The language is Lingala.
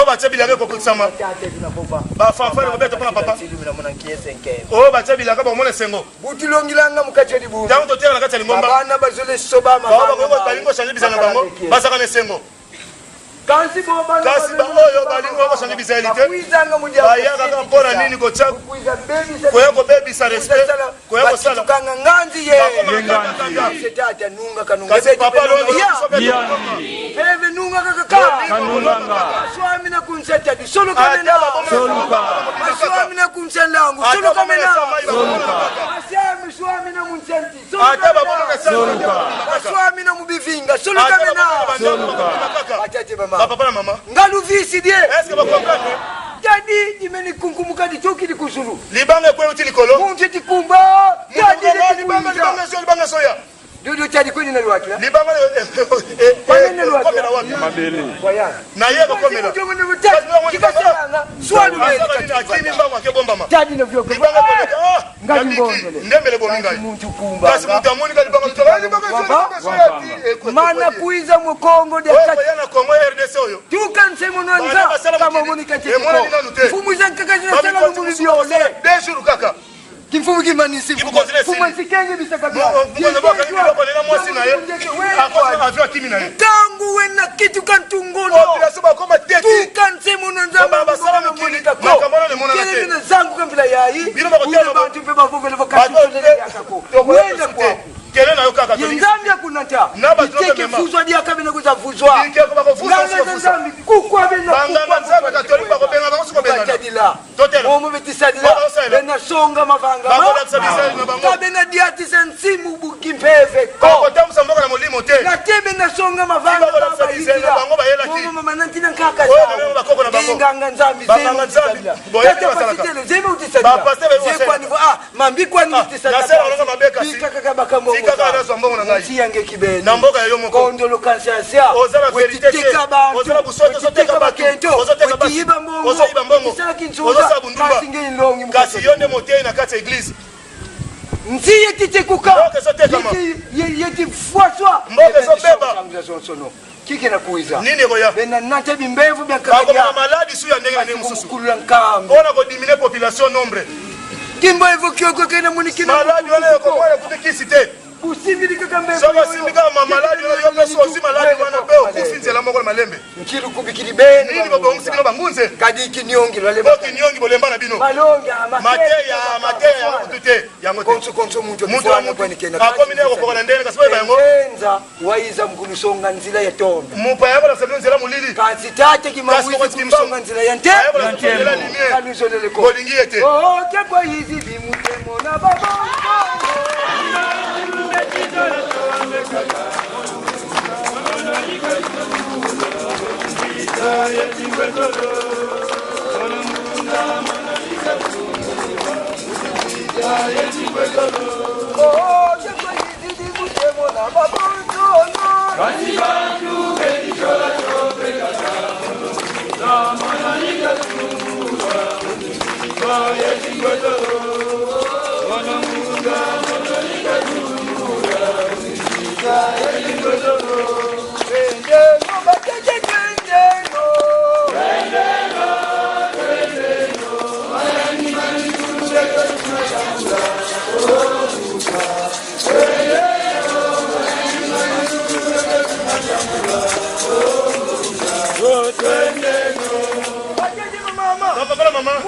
Oh bacha bilanga ko kusama. Ba fanfare ko beto papa. Oh bacha bilanga ba mona sengo. Butilongilanga mukachedi bu. Tango to tera na kati ngomba. Bana bazole soba mama. Ba ko balingo shanje bizana bango. Basaka ne sengo. Kasi boba. Kasi ba oyo balingo ko shanje bizalite. Kuizanga mudia. Baya kaka mpona nini ko cha. Koya ko baby sa respect. Koya ko sala. Kanga nganzi ye. Setata nunga kanunga. Kasi papa lo. Heve nunga kaka. Kanunga. Swami na kunseta di solo kamena. Swami na kunselangu solo kamena. Asiami swami na munsenti. Swami na mubivinga solo kamena. Achache mama. Papa na mama. Ngalu visi die. Est-ce que vous comprenez? Jadi dimeni kunkumuka di choki di kusulu. Libanga kwa uti likolo. Munje tikumba. Jadi libanga soya. Dudu chadi kwini na luwakila. Libanga Kwani luwakila. Mabele. Kwayana. Na yego komela. Kikasanga. Swali meli. Akini mbangwa ke bomba ma. Jadi no vyoko. Libanga komela. Ngadi ngondele. Ndembele bomingai. Muntu kumba. Kasi mutamoni ka libanga soya. Mana kuiza mukongo de kati. Yana Kongo RDC oyo. Tukanse monanza kama monika chiko. Fumu zankakazi na sala mu biole. 2 jours kaka. Kimfumu kimanisi. Fumu sikenge bisakabia. Tangu wena kitu kantungono. Tukanse monanza basala monika ko. Kile na zangu kambila yayi. Ule bantu pe bavuve levo kasitole yakako. Wenda kwa. Kele na yoka Nzambia kunata. Iteke fuzwa dia kabina kuzafuzwa. Nzambi kukwa bena banganga nzambe katoli ba ko benga ba ko benga. Tadila. Omo betisadila. Bena songa mavanga. Kabena diati sensimu bukimpeve ko. Ko tamusa mboka na molimo te. Na tebe na songa mavanga ba yidila. Omo mama nantina kaka za. Nganga nzambi banganga nzambi. Tete pasitele zeme utisadila. Zekwa nivo mambi kwa ni utisadila. Na sala longa mabeka si. Kaka bakambo. Kaka na sombongo na ngai. Siyange kibene. Na mboka ya yo moko. Kondolo kansiasia. Ozala verite che. Ozala busoto soteka bakento. Ozoteka basi. Ozoiba mbongo. Ozosa bundumba. Kasi yonde motei na kati ya église. Nziye tite kuka. Mboka soteka ma. Yeti fwaswa. Mboka soteba. Kiki na kuiza. Nini koya? Bena nate bimbevu bya kaka. Bako maladi suya ndenge na mususu. Kulula nkambo. Ona ko diminuer population nombre. Kimbo evoke ko kana munikina. Maladi wale ko moya kutekisi te. Usibili kaka mbevu. Saba sindika maladi wale yopeso osi maladi wana pe okufinzela moko malembe. Nkiru kubikiri bene. Nini babo ngsikilo bangunze. Kadiki nyongi lale. Boki nyongi bolemba na bino. Malonga mateya kutute yango te. Konso muntu kwani kena. Akomi ne ko kokana ndene kasi ba yango. Enza waiza mkulusonga nzila ya tondo. Mupa yabo na sabu nzela mulili. Kasi tate kimawizi mkulusonga nzila ya nte. Kalusonele ko. Bolingie te. Oh kwa hizi bimutemo na baba. Mama.